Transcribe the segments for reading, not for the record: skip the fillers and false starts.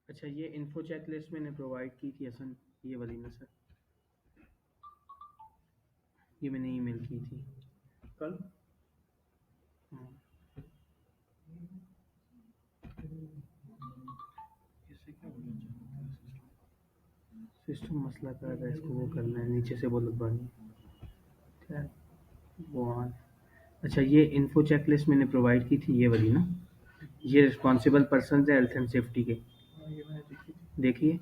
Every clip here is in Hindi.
अच्छा, ये इन्फो चेकलिस्ट मैंने प्रोवाइड की थी हसन, ये वाली ना सर, ये मैंने ईमेल की थी कल। हाँ, इससे क्या बोला जाता है, सिस्टम मसला कर रहा है, इसको वो करना है, नीचे से वो लगवानी है। क्या है? वो हाँ। अच्छा, ये इन्फो चेकलिस्ट मैंने प्रोवाइड की थी, ये वाली ना, ये रिस्पॉन्सिबल पर्सन है हेल्थ एंड सेफ्टी के, देखिए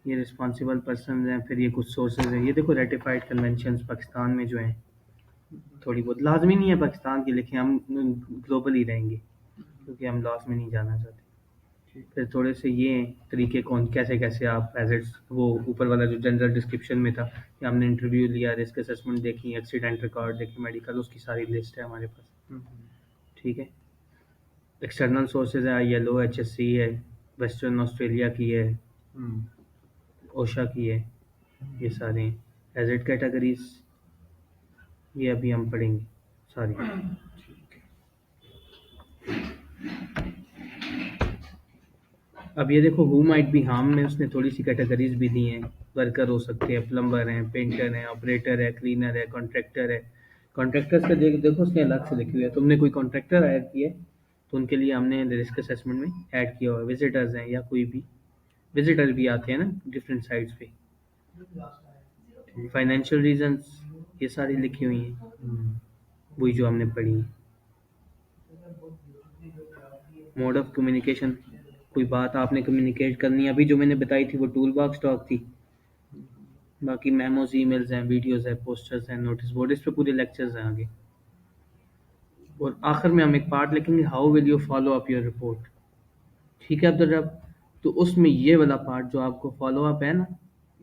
ये रिस्पॉन्सिबल पर्सन हैं, फिर ये कुछ सोर्सेज हैं, ये देखो रेटिफाइड कन्वेंशंस पाकिस्तान में जो हैं, थोड़ी बहुत लाजमी नहीं है पाकिस्तान की, लेकिन हम ग्लोबल ही रहेंगे क्योंकि हम लॉस में नहीं जाना चाहते। फिर थोड़े से ये तरीके कौन कैसे कैसे आप एज वो ऊपर वाला जो जनरल डिस्क्रिप्शन में था कि हमने इंटरव्यू लिया, रिस्क असेसमेंट देखी, एक्सीडेंट रिकॉर्ड देखी, मेडिकल, उसकी सारी लिस्ट है हमारे पास। ठीक है। एक्सटर्नल सोर्सेज है, येलो HSC है, वेस्टर्न ऑस्ट्रेलिया की है, ओशा की है, ये सारे एजेड कैटेगरीज, ये अभी हम पढ़ेंगे सारी। अब ये देखो हु माइट बी हार्म में उसने थोड़ी सी कैटेगरीज भी दी हैं, वर्कर हो सकते हैं, प्लम्बर हैं, पेंटर हैं, ऑपरेटर है, क्लीनर है, कॉन्ट्रैक्टर है। कॉन्ट्रैक्टर्स का देखो उसने अलग से लिखी हुई है, तुमने कोई कॉन्ट्रैक्टर हायर किया है तो उनके लिए हमने रिस्क असेसमेंट में ऐड किया हुआ है। विजिटर्स हैं या कोई भी विजिटर भी आते हैं ना डिफरेंट साइट्स पे, फाइनेंशियल रीजंस, ये सारी लिखी हुई हैं, वही जो हमने पढ़ी है। मोड ऑफ कम्युनिकेशन, कोई बात आपने कम्युनिकेट करनी है, अभी जो मैंने बताई थी वो टूल बॉक्स टॉक थी, बाकी मेमोज, ईमेल्स हैं, वीडियोस हैं, पोस्टर्स हैं, नोटिस बोर्ड, इस पे पूरे लेक्चर्स हैं आगे। और आखिर में हम एक पार्ट लिखेंगे, how will you follow up your report. ठीक है अब्दुल रब, तो उसमें ये वाला पार्ट जो आपको फॉलो अप है ना,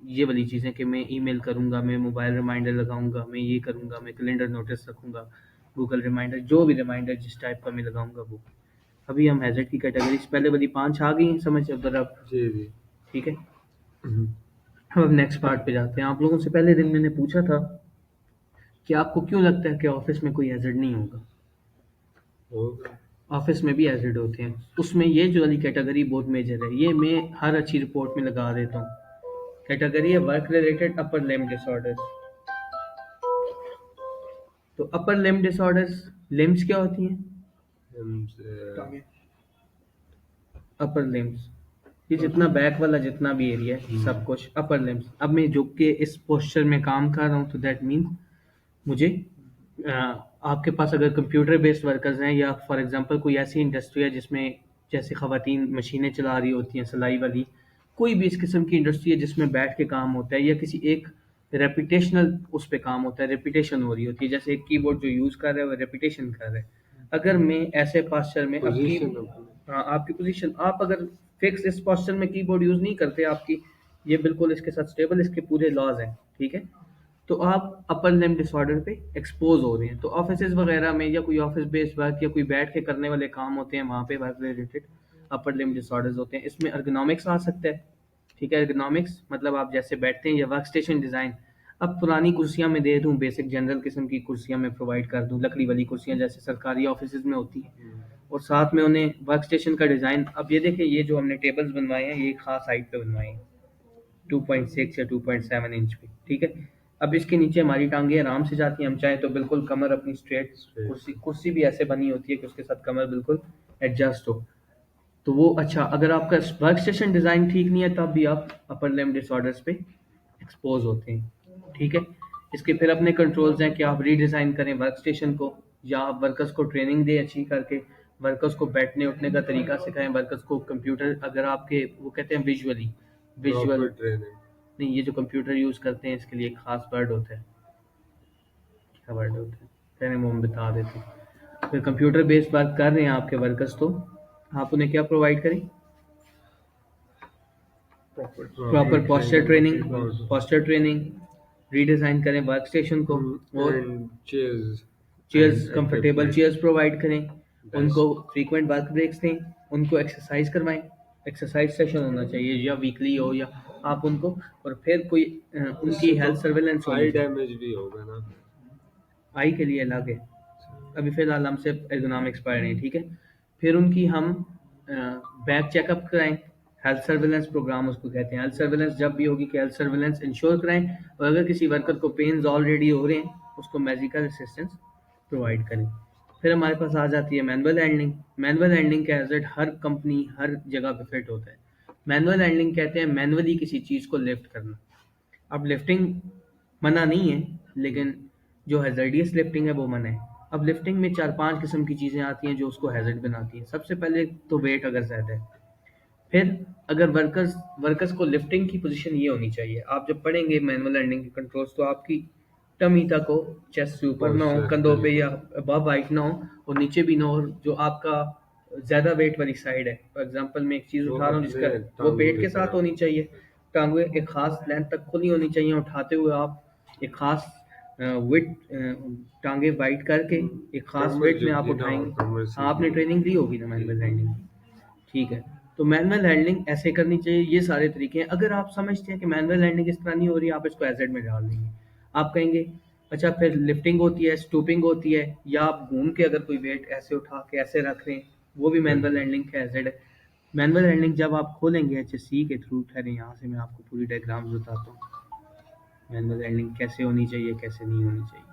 ये वाली चीज़ें कि मैं ईमेल करूँगा, मैं मोबाइल रिमाइंडर लगाऊंगा, मैं ये करूँगा, मैं कैलेंडर नोटिस रखूँगा, गूगल रिमाइंडर, जो भी रिमाइंडर जिस टाइप का मैं लगाऊंगा वो। अभी हम हैजर्ड की कैटेगरीज पहले वाली 5 आ गई हैं समझ अब्दुल रब? जी जी। ठीक है। अब नेक्स्ट पार्ट पे जाते हैं। आप लोगों से पहले दिन मैंने पूछा था कि आपको क्यों लगता है कि ऑफिस में कोई हैजर्ड नहीं होगा? होगा। ऑफिस में भी हैजर्ड होते हैं, उसमें ये जो वाली कैटेगरी बहुत मेजर है, ये मैं हर अच्छी रिपोर्ट में लगा देता हूँ। कैटेगरी है work related upper limb disorders. तो अपर लिम्ब डिसऑर्डर्स, लिम्स क्या होती हैं? हमसे अपर लिम्स, ये जितना बैक वाला जितना भी एरिया है सब कुछ अपर लिम्स। अब मैं झुक के इस पोस्चर में काम कर रहा हूँ तो दैट मीन्स मुझे आपके पास अगर कंप्यूटर बेस्ड वर्कर्स हैं या फॉर एग्जांपल कोई ऐसी इंडस्ट्री है जिसमें जैसे ख़वातीन मशीनें चला रही होती हैं, सिलाई वाली, कोई भी इस किस्म की इंडस्ट्री है जिसमें बैठ के काम होता है या किसी एक रेपिटेशनल उस पे काम होता है, रेपिटेशन हो रही होती है, जैसे एक कीबोर्ड जो यूज़ कर रहा है वो रेपिटेशन कर रहा है। अगर मैं ऐसे पास्चर में पोजीशन अपनी। हाँ, आपकी पोजीशन, आप अगर फिक्स इस पोस्चर में कीबोर्ड यूज़ नहीं करते, आपकी ये बिल्कुल इसके साथ स्टेबल, इसके पूरे लॉज हैं, ठीक है, तो आप अपर लिम्ब डिसऑर्डर पे एक्सपोज हो रहे हैं। तो ऑफिसेज वगैरह में या कोई ऑफिस बेस्ड वर्क या कोई बैठ के करने वाले काम होते हैं, वहाँ पे work related upper limb disorders होते हैं। इसमें अर्गोनॉमिक्स आ सकता है। ठीक है, अर्गोनॉमिक्स मतलब आप जैसे बैठते हैं या वर्क स्टेशन डिज़ाइन। अब पुरानी कुर्सियाँ मैं दे दूँ, बेसिक जनरल किस्म की कुर्सियाँ मैं प्रोवाइड कर दूँ, लकड़ी वाली कुर्सियाँ जैसे सरकारी ऑफिस में होती हैं, और साथ में उन्हें वर्क स्टेशन का डिज़ाइन। अब ये देखिए, ये जो हमने टेबल्स बनवाए हैं ये खास हाइट पे बनवाए हैं, 2.6 या 2.7 इंच पे, ठीक है। अब इसके नीचे हमारी टांगे आराम से जाती हैं, हम चाहें तो बिल्कुल कमर अपनी स्ट्रेट, कुर्सी कुर्सी भी ऐसे बनी होती है कि उसके साथ कमर बिल्कुल एडजस्ट हो, तो वो अच्छा। अगर आपका वर्क स्टेशन डिज़ाइन ठीक नहीं है तब भी आप अपर लिम्ब डिसऑर्डर्स पे एक्सपोज होते हैं, ठीक है। इसके फिर अपने कंट्रोल्स हैं कि आप रीडिज़ाइन करें वर्क स्टेशन को, या आप वर्कर्स को ट्रेनिंग दें अच्छी करके, वर्कर्स को बैठने उठने का तरीका सिखाएं, वर्कर्स को कंप्यूटर, अगर आपके वो कहते हैं विजुअली, विजुअल प्रॉपर ट्रेनिंग। नहीं, ये जो कंप्यूटर यूज़ करते हैं इसके लिए एक खास वर्ड होता है, क्या वर्ड होता है, कहने वो हम बता देते हैं। फिर कंप्यूटर बेस्ड वर्क कर रहे हैं आपके वर्कर्स, तो आप उन्हें क्या प्रोवाइड करें? Proper posture training, posture training, redesign करें वर्क स्टेशन को, और chairs chairs, comfortable chairs provide करें, उनको फ्रीक्वेंट वर्क ब्रेक्स दें, उनको एक्सरसाइज करवाएं, एक्सरसाइज सेशन होना चाहिए या वीकली हो, या आप उनको, और फिर कोई उनकी हेल्थ सर्वेलेंस होनी आई चाहिए। डैमेज भी होगा ना। आई के लिए अलग है, अभी फिलहाल हम सिर्फ एर्गोनॉमिक्स पढ़ रहे हैं, ठीक है। फिर उनकी हम बैक चेकअप कराएं, हेल्थ सर्विलेंस प्रोग्राम उसको कहते हैं। हेल्थ सर्विलेंस जब भी होगी कि हेल्थ सर्विलेंस इंश्योर कराएं, और अगर किसी वर्कर को पेन्स ऑलरेडी हो रहे हैं उसको मेडिकल असिस्टेंस प्रोवाइड करें। फिर हमारे पास आ जाती है मैनुअल हैंडलिंग। मैनुअल हैंडलिंग का एजेट हर कंपनी हर जगह पे फिट होता है। मैनुअल हैंडलिंग कहते हैं मैनुअली किसी चीज़ को लिफ्ट करना। अब लिफ्टिंग मना नहीं है, लेकिन जो हैज़ार्डियस लिफ्टिंग है वो मना है। अब लिफ्टिंग में 4-5 किस्म की चीज़ें आती हैं जो उसको हैज़ार्ड बनाती हैं। सबसे पहले तो वेट अगर ज़्यादा है, फिर अगर वर्कर्स वर्कर्स को लिफ्टिंग की पोजीशन ये होनी चाहिए, आप जब पढ़ेंगे मैनुअल हैंडलिंग के कंट्रोल्स तो आपकी टमी तक हो, चेस्ट से ऊपर ना हो, पोस्चर कंधों पे या बिल्कुल। अबव हाइट ना हो, और नीचे भी ना हो। जो आपका ज़्यादा वेट वाली साइड है, फॉर एग्जांपल मैं एक चीज़ वो उठा रहा हूँ अपने जिसका वो टांगों पेट की के साथ तरफ। होनी चाहिए। टांगें एक खास लेंथ तक खुली होनी चाहिए, उठाते हुए आप एक खास विथ टांगे वाइड करके एक खास कमर वेट में आप झुकी ना हो, उठाएंगे। कमर हाँ, आपने सीधी हो। ट्रेनिंग ली होगी ना जी मैनुअल जी। हैंडलिंग की। ठीक है, तो मैनुअल हैंडलिंग ऐसे करनी चाहिए। ये सारे तरीके हैं। अगर आप समझते हैं कि मैनुअल हैंडलिंग इस तरह नहीं हो रही, आप इसको एजेड में डाल देंगे। आप कहेंगे अच्छा फिर लिफ्टिंग होती है, स्टूपिंग होती है, या आप घूम के अगर कोई वेट ऐसे उठा के ऐसे रख रहे हैं, वो भी मैनुअल बिल्कुल। हैंडलिंग का एजेड है। मैनुअल हैंडलिंग जब आप खोलेंगे एचएससी के थ्रू, ठहरे यहाँ से मैं आपको पूरी डायग्राम्स बताता हूँ मैनुअल हैंडलिंग कैसे होनी चाहिए कैसे नहीं होनी चाहिए।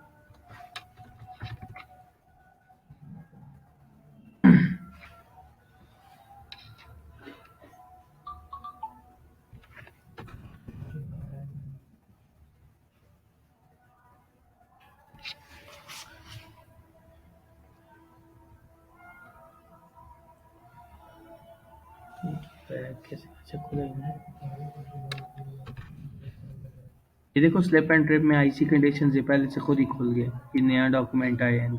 कैसे अच्छा खुलेगा? ये देखो स्लिप एंड ट्रिप में आईसी कंडीशन ये पहले से खुद ही खुल गया। ये नया डॉक्यूमेंट आया है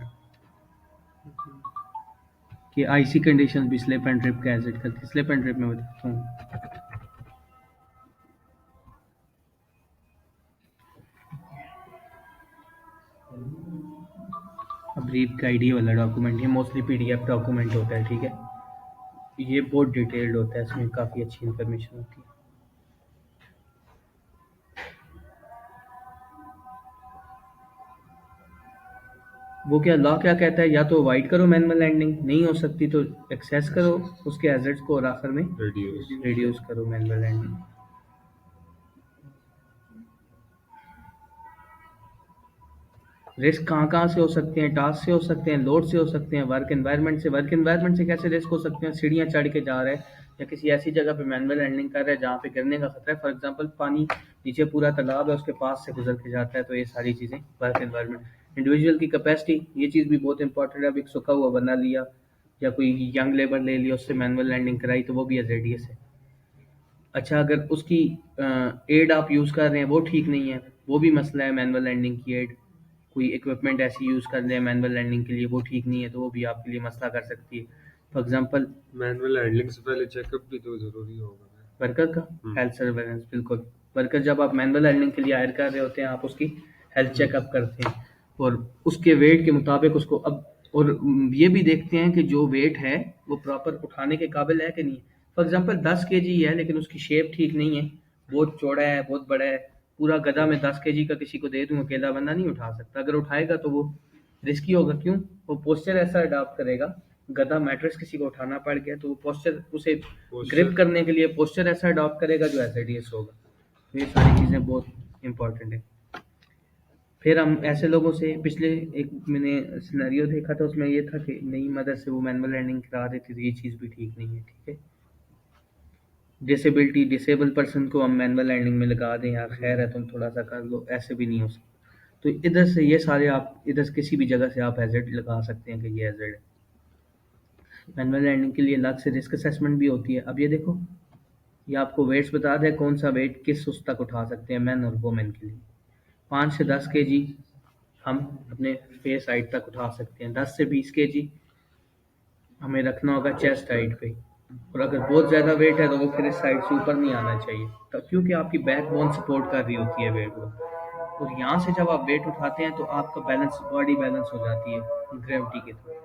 कि आईसी कंडीशन भी स्लिप एंड ट्रिप का एजेड करती है। स्लिप एंड ट्रिप में बताता हूँ। ब्रीफ गाइड ये वाला डॉक्यूमेंट, ये मोस्टली पीडीएफ डॉक्यूमेंट होता है। ठीक है, ये बहुत डिटेल्ड होता है, इसमें काफ़ी अच्छी इन्फॉर्मेशन होती है। वो क्या लॉ क्या कहता है, या तो अवॉइड करो मैनुअल हैंडलिंग, नहीं हो सकती तो एक्सेस करो उसके एजेड्स को, और आखिर में रेडियोस। रिड्यूस करो मैनुअल हैंडलिंग। रिस्क कहाँ-कहाँ से हो सकते हैं? टास्क से हो सकते हैं, लोड से हो सकते हैं, वर्क एनवायरनमेंट से। वर्क एनवायरनमेंट से कैसे रिस्क हो सकते हैं? सीढ़ियाँ चढ़ के जा रहा है या किसी ऐसी जगह पे मैनुअल हैंडलिंग कर रहा है जहाँ पे गिरने का खतरा है। फॉर एग्जांपल पानी नीचे पूरा तालाब है, उसके पास से गुजर के जाता है, तो ये सारी चीज़ें वर्क एनवायरनमेंट। इंडिविजुअल की कैपेसिटी, ये चीज़ भी बहुत इंपॉर्टेंट है। अब एक सूखा हुआ बंदा लिया या कोई यंग लेबर ले लिया, उससे मैनुअल हैंडलिंग कराई, तो वो भी एजेडियस है। अच्छा, अगर उसकी एड आप यूज़ कर रहे हैं वो ठीक नहीं है, वो भी मसला है मैनुअल हैंडलिंग की एड। कोई इक्विपमेंट ऐसी यूज़ कर लें मैनुअल लैंडिंग के लिए, वो ठीक नहीं है, तो वो भी आपके लिए मसला कर सकती है। फॉर एग्जांपल मैनुअल हैंडलिंग से पहले चेकअप भी तो जरूरी होगा ना। वर्कर का हम्म। हेल्थ सर्वेलेंस, बिल्कुल। वर्कर जब आप मैनुअल हैंडलिंग के लिए हायर कर रहे होते हैं, आप उसकी हेल्थ चेकअप करते हैं और उसके वेट के मुताबिक उसको अब, और ये भी देखते हैं कि जो वेट है वो प्रॉपर उठाने के काबिल है कि नहीं। फॉर एग्जांपल 10 केजी है लेकिन उसकी शेप ठीक नहीं है, बहुत चौड़ा है, बहुत बड़ा है। पूरा गधा मैं 10 केजी का किसी को दे दूं, अकेला बंदा नहीं उठा सकता। अगर उठाएगा तो वो रिस्की होगा। क्यों? वो पोस्चर ऐसा अडॉप्ट करेगा। गधा मैट्रेस किसी को उठाना पड़ गया तो वो पोस्चर, उसे ग्रिप पोस्चर। करने के लिए पोस्चर ऐसा अडॉप्ट करेगा जो एसआईडीएस होगा। तो ये सारी चीज़ें बहुत इंपॉर्टेंट है। फिर हम ऐसे लोगों से, पिछले एक मैंने सिनेरियो देखा था, उसमें ये था कि नई मदर से वो मैनुअल लैंडिंग करा रही थी, तो ये चीज़ भी ठीक नहीं है। ठीक है, डिसेबिलिटी डिसेबल पर्सन को हम मैनुअल लैंडिंग में लगा दें, यार खैर है तुम थोड़ा सा कर लो, ऐसे भी नहीं हो सकता। तो इधर से ये सारे आप इधर किसी भी जगह से आप एजेड लगा सकते हैं कि ये एजेड है। मैनुअल लैंडिंग के लिए अलग से रिस्क असेसमेंट भी होती है। अब ये देखो, ये आपको वेट्स बता दें कौन सा वेट किस उस तक उठा सकते हैं मैन और वोमेन के लिए। 5 से 10 केजी हम अपने फेस हाइट तक उठा सकते हैं। 10 से 20 केजी हमें रखना होगा चेस्ट हाइट पे। और अगर बहुत ज़्यादा वेट है तो वो फिर इस साइड से ऊपर नहीं आना चाहिए, तो क्योंकि आपकी बैक बोन सपोर्ट कर रही होती है वेट को। और यहाँ से जब आप वेट उठाते हैं तो आपका बैलेंस, बॉडी बैलेंस हो जाती है ग्रेविटी के थ्रू।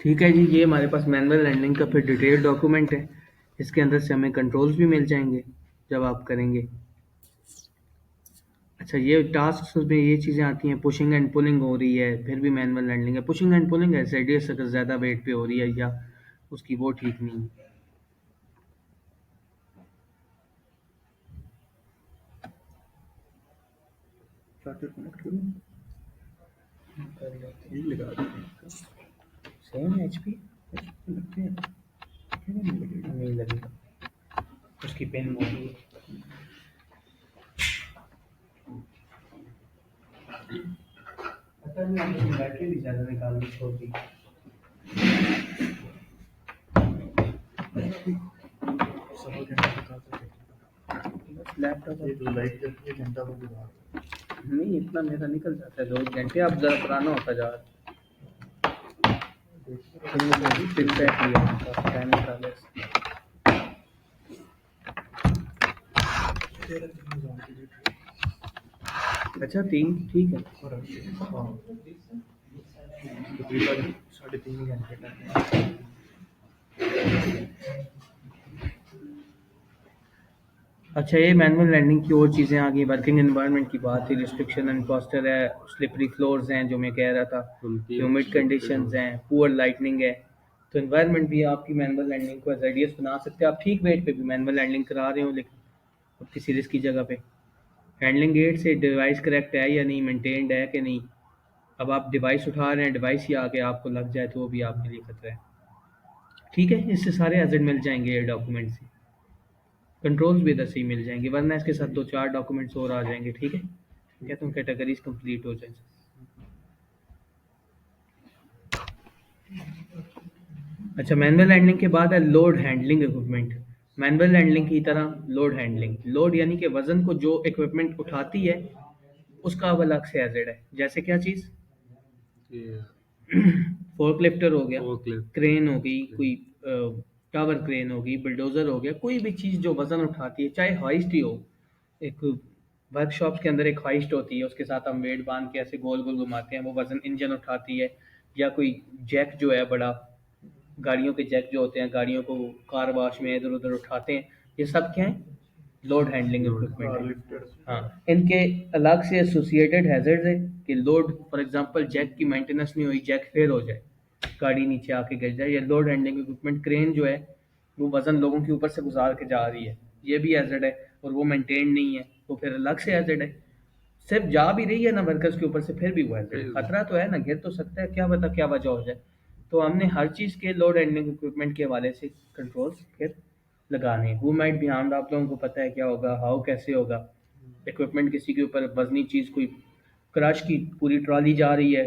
ठीक है जी, ये हमारे पास मैनुअल हैंडलिंग का फिर डिटेल डॉक्यूमेंट है। इसके अंदर से हमें कंट्रोल्स भी मिल जाएंगे जब आप करेंगे। अच्छा, ये टास्क में ये चीज़ें आती हैं, पुशिंग एंड पुलिंग हो रही है, फिर भी मैनुअल हैंडलिंग है। पुशिंग एंड पुलिंग है ZDS अगर ज़्यादा वेट पे हो रही है या उसकी वो ठीक नहीं है। चार्जर कनेक्ट करूँ? यही लगा दूँ। सेम HP लगते हैं, क्यों नहीं लगेगा? नहीं लगेगा, उसकी पेन मोटी है। पता नहीं आपने बैटरी भी ज़्यादा निकाल दी, छोड़ दी। बस लैपटॉप ये जो लाइट जलती है घंटा को दिखा नहीं, इतना मेरा निकल जाता है 2 घंटे। अब ज़रा पुराना होता जा रहा है। फिर बैठ लिया टाइम निकाले। अच्छा 3 ठीक है। तकरीबन 3.5 घंटे का। अच्छा, ये मैनुअल लैंडिंग की और चीज़ें आ गई। वर्किंग एनवायरनमेंट की बात थी, रिस्ट्रिक्शन एंड पोस्टर है, स्लिपरी फ्लोर्स हैं जो मैं कह रहा था, ह्यूमिड कंडीशंस हैं, पुअर लाइटनिंग है। तो एनवायरनमेंट भी आपकी मैनुअल लैंडिंग को रेडियस बना सकते हैं। आप ठीक वेट पे भी मैनुअल लैंडिंग करा रहे हो, लेकिन अब किसी रिस्क की जगह पे हैंडलिंग गेट से डिवाइस करेक्ट है या नहीं, मेंटेन्ड है कि नहीं। अब आप डिवाइस उठा रहे हैं, डिवाइस ही आके आपको लग जाए तो वो भी आपके लिए खतरा है। ठीक है, इससे सारे एजेड मिल जाएंगे ये डॉक्यूमेंट से। कंट्रोल्स भी इधर से ही मिल जाएंगे, वरना इसके साथ 2-4 डॉक्यूमेंट्स और आ जाएंगे। ठीक है, क्या तुम कैटेगरीज कंप्लीट हो जाए। अच्छा, मैनुअल हैंडलिंग के बाद है load handling equipment. Manual handling की तरह लोड हैंडलिंग, लोड यानी कि वजन को जो इक्विपमेंट उठाती है उसका अब अलग से एजेड है। जैसे क्या चीज़? ये फोर्क लिफ्टर हो गया, फोर्कलिफ्ट, क्रेन हो गई, कोई टावर क्रेन हो गई, बुलडोजर हो गया, कोई भी चीज़ जो वजन उठाती है, चाहे हाइस्ट ही हो। एक वर्कशॉप्स के अंदर एक हाइस्ट होती है, उसके साथ हम वेट बांध के ऐसे गोल गोल घुमाते हैं, वो वजन इंजन उठाती है। या कोई जैक जो है बड़ा, गाड़ियों के जैक जो होते हैं, गाड़ियों को कार वॉश में इधर उधर उठाते हैं, ये सब क्या है? लोड हैंडलिंग इक्विपमेंट है। हाँ, इनके अलग से एसोसिएटेड हैजर्ड्स है कि लोड, फॉर एग्जांपल जैक की मेंटेनेंस नहीं हुई, जैक फेल हो जाए, गाड़ी नीचे आके गिर जाए, ये लोड हैंडलिंग इक्विपमेंट, क्रेन जो है वो वजन लोगों के ऊपर से गुजार के जा रही है, ये भी हैजर्ड है। और वो मेंटेन नहीं है तो फिर अलग से हैजर्ड है। सिर्फ जा भी रही है ना वर्कर्स के ऊपर से, फिर भी वो हैजर्ड है। खतरा तो है ना, गिर तो सकता है, क्या पता क्या वजह हो जाए। तो हमने हर चीज़ के लोड हैंडलिंग इक्विपमेंट के हवाले से कंट्रोल्स फिर लगाने हैं। हु माइट बी हार्म्ड, आप लोगों को पता है क्या होगा, हाउ कैसे होगा। इक्विपमेंट किसी के ऊपर वजनी चीज़, कोई क्रश की पूरी ट्रॉली जा रही है,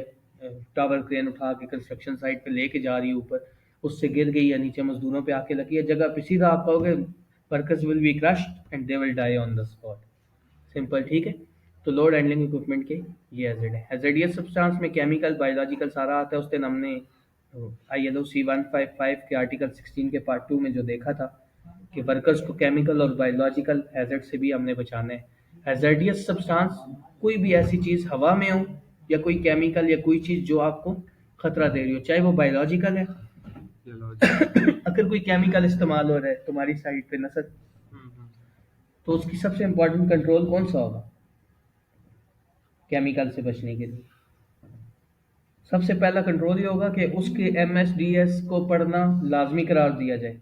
टावर क्रेन उठा के कंस्ट्रक्शन साइट पे लेके जा रही है ऊपर, उससे गिर गई या नीचे मजदूरों पे आके लगी है, जगह पे सीधा आप कहोगे workers will be crushed and they will die on the spot. Simple, ठीक है। तो लोड हैंडलिंग इक्विपमेंट के ये हैजर्ड है। हैजर्डियस सब्सटेंस में केमिकल, बायोलॉजिकल सारा आता है। उस दिन हमने ILO C 155 के आर्टिकल 16 के पार्ट 2 में जो देखा था कि वर्कर्स को केमिकल और बायोलॉजिकल हैजर्ड से भी हमने बचाना है। हैजर्डियस सब्सटेंस कोई भी ऐसी चीज़ हवा में हो, या कोई केमिकल या कोई चीज़ जो आपको खतरा दे रही हो, चाहे वो बायोलॉजिकल है। ये लॉजिक। अगर कोई केमिकल इस्तेमाल हो रहा है तुम्हारी साइड पे नसर, तो उसकी सबसे इम्पोर्टेंट कंट्रोल कौन सा होगा केमिकल से बचने के लिए? सबसे पहला कंट्रोल ये होगा कि उसके MSDS को पढ़ना लाजमी करार दिया जाए।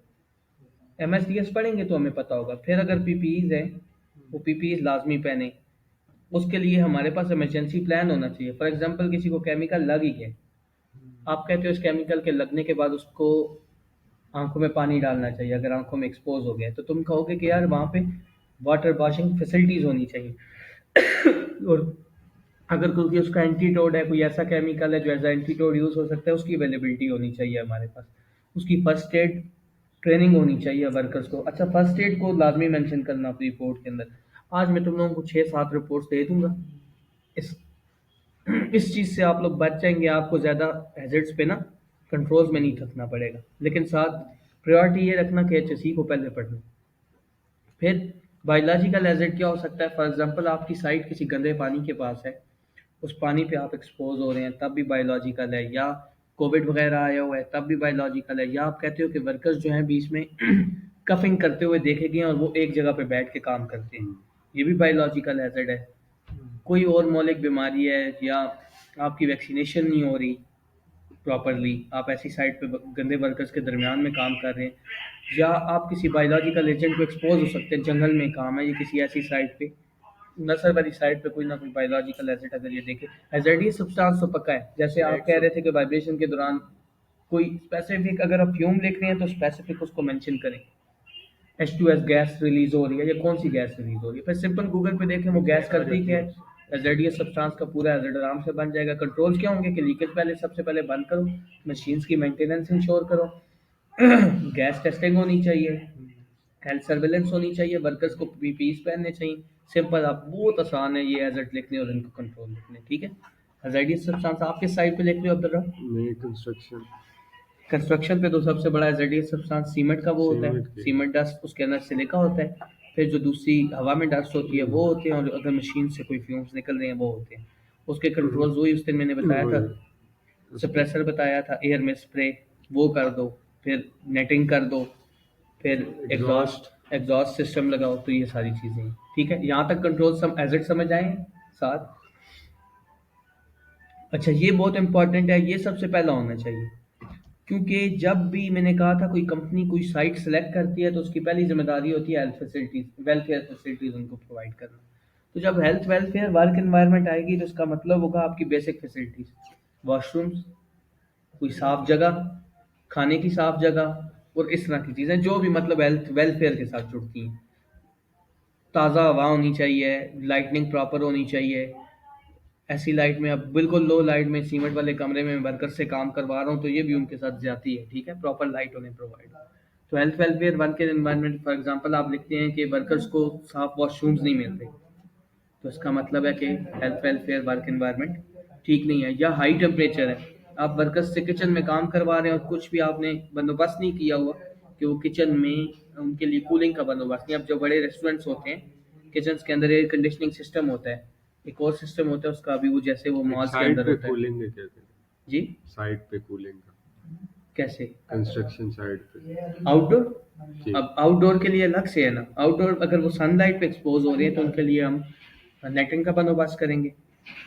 MSDS पढ़ेंगे तो हमें पता होगा। फिर अगर PPEs है, वो PPEs लाजमी पहने। उसके लिए हमारे पास इमरजेंसी प्लान होना चाहिए। फॉर एग्जांपल किसी को केमिकल लग ही गया, आप कहते हो इस केमिकल के लगने के बाद उसको आंखों में पानी डालना चाहिए। अगर आंखों में एक्सपोज हो गया तो तुम कहोगे कि यार वहाँ पे वाटर वॉशिंग फैसिलिटीज़ होनी चाहिए। और अगर कोई उसका एंटीटोड है, कोई ऐसा केमिकल है जो एज एंटीटोड यूज़ हो सकता है, उसकी अवेलेबिलिटी होनी चाहिए हमारे पास। उसकी फर्स्ट एड ट्रेनिंग होनी चाहिए वर्कर्स को। अच्छा, फर्स्ट एड को लाजमी मेंशन करना अपनी रिपोर्ट के अंदर। आज मैं तुम लोगों को 6-7 रिपोर्ट्स दे दूंगा। इस इस चीज़ से आप लोग बच जाएंगे, आपको ज़्यादा हैजर्ड्स पे ना कंट्रोल्स में नहीं थकना पड़ेगा। लेकिन साथ प्रायोरिटी ये रखना कि HSE को पहले पढ़ना। फिर बायोलॉजिकल हैजर्ड क्या हो सकता है? फॉर एग्जांपल आपकी साइट किसी गंदे पानी के पास है, उस पानी पे आप एक्सपोज हो रहे हैं, तब भी बायोलॉजिकल है। या कोविड वगैरह आया हुआ है तब भी बायोलॉजिकल है, या आप कहते हो कि वर्कर्स जो हैं बीच में कफिंग करते हुए देखे गए हैं और वो एक जगह पे बैठ के काम करते हैं, ये भी बायोलॉजिकल हैजर्ड है। कोई और मौलिक बीमारी है, या आपकी वैक्सीनेशन नहीं हो रही प्रॉपरली, आप ऐसी साइट पे गंदे वर्कर्स के दरमियान में काम कर रहे हैं, या आप किसी बायोलॉजिकल एजेंट को एक्सपोज हो सकते हैं, जंगल में काम है, या किसी ऐसी साइट पे नसर वाली साइड पे कोई ना कोई बायोलॉजिकल एसिड अगर ये देखे, एजर्डियस सब्सटेंस तो पक्का है। जैसे आप कह रहे थे कि वाइब्रेशन के दौरान कोई स्पेसिफिक अगर आप फ्यूम लिख रहे हैं तो स्पेसिफिक उसको मेंशन करें, H2S गैस रिलीज हो रही है या कौन सी गैस रिलीज हो रही है, फिर सिंपल गूगल पे देखें वो गैस करती क्या है, एजर्डियस सब्सटेंस का पूरा एजर्ड आराम से बन जाएगा। कंट्रोल्स क्या होंगे कि लीकेज पहले सबसे पहले बंद करो, मशीन्स की मेंटेनेंस इंश्योर करो, गैस टेस्टिंग होनी चाहिए, हेल्थ सर्वेलेंस होनी चाहिए, वर्कर्स को पीपीईज पहनने चाहिए। सिंपल, आप बहुत आसान है ये एजर्ट लिखने और इनको कंट्रोल लिखने, ठीक है। एजर्डियस सब्सटेंस आप किस साइड पे लिख रहे हो अब्दुल रब? नहीं, कंस्ट्रक्शन। कंस्ट्रक्शन पे तो सबसे बड़ा एजर्डियस सब्सटेंस सीमेंट का वो होता है, सीमेंट के। सीमेंट डस्ट, उसके अंदर सिलिका होता है, फिर जो दूसरी हवा में डस्ट होती है वो होते हैं, और अगर मशीन से कोई फ्यूम्स निकल रहे हैं वो होते हैं। उसके कंट्रोल्स वही उस दिन मैंने बताया था, वही सप्रेसर बताया था, एयर में स्प्रे वो कर दो, फिर नेटिंग कर दो, फिर एग्जॉस्ट। एग्जॉस्ट सिस्टम लगाओ, तो ये सारी चीज़ें हैं, ठीक है। यहाँ तक कंट्रोल सम एज समझ आए साथ। अच्छा, ये बहुत इंपॉर्टेंट है, ये सबसे पहला होना चाहिए, क्योंकि जब भी मैंने कहा था कोई कंपनी कोई साइट सेलेक्ट करती है तो उसकी पहली जिम्मेदारी होती है हेल्थ फैसिलिटीज, वेलफेयर फैसिलिटीज उनको प्रोवाइड करना। तो जब हेल्थ वेलफेयर वर्क एनवायरनमेंट आएगी तो इसका मतलब होगा आपकी बेसिक फैसिलिटीज, वॉशरूम्स, कोई साफ जगह, खाने की साफ जगह, और इस तरह की चीज़ें जो भी मतलब हेल्थ वेलफेयर के साथ जुड़ती हैं। ताज़ा हवा होनी चाहिए, लाइटनिंग प्रॉपर होनी चाहिए। ऐसी लाइट में, अब बिल्कुल लो लाइट में सीमेंट वाले कमरे में वर्कर से काम करवा रहा हूँ तो ये भी उनके साथ जाती है, ठीक है, प्रॉपर लाइट उन्हें प्रोवाइड। तो health welfare work environment, for example आप लिखते हैं कि वर्कर्स को साफ वॉशरूम्स नहीं मिलते, तो इसका मतलब है कि हेल्थ वेलफेयर वर्क एनवायरनमेंट ठीक नहीं है। या हाई टेम्परेचर है, आप वर्कर्स से किचन में काम करवा रहे हैं और कुछ भी आपने बंदोबस्त नहीं किया हुआ कि वो किचन में उनके लिए कूलिंग का बंदोबस्त नहीं। अब जो बड़े रेस्टोरेंट्स होते हैं किचन के अंदर एयर कंडीशनिंग सिस्टम होता है, एक और सिस्टम होता है उसका, अभी वो जैसे वो एक मॉल्स के साइड अंदर पे होता है। कूलिंग है, कहते हैं जी, साइड पे कूलिंग का, कैसे? कंस्ट्रक्शन साइड पे। आउटडोर, जी। अब आउटडोर के लिए अलग से है ना, आउटडोर अगर वो सनलाइट पे एक्सपोज हो रही है तो उनके लिए हम नेटिंग का बंदोबस्त करेंगे,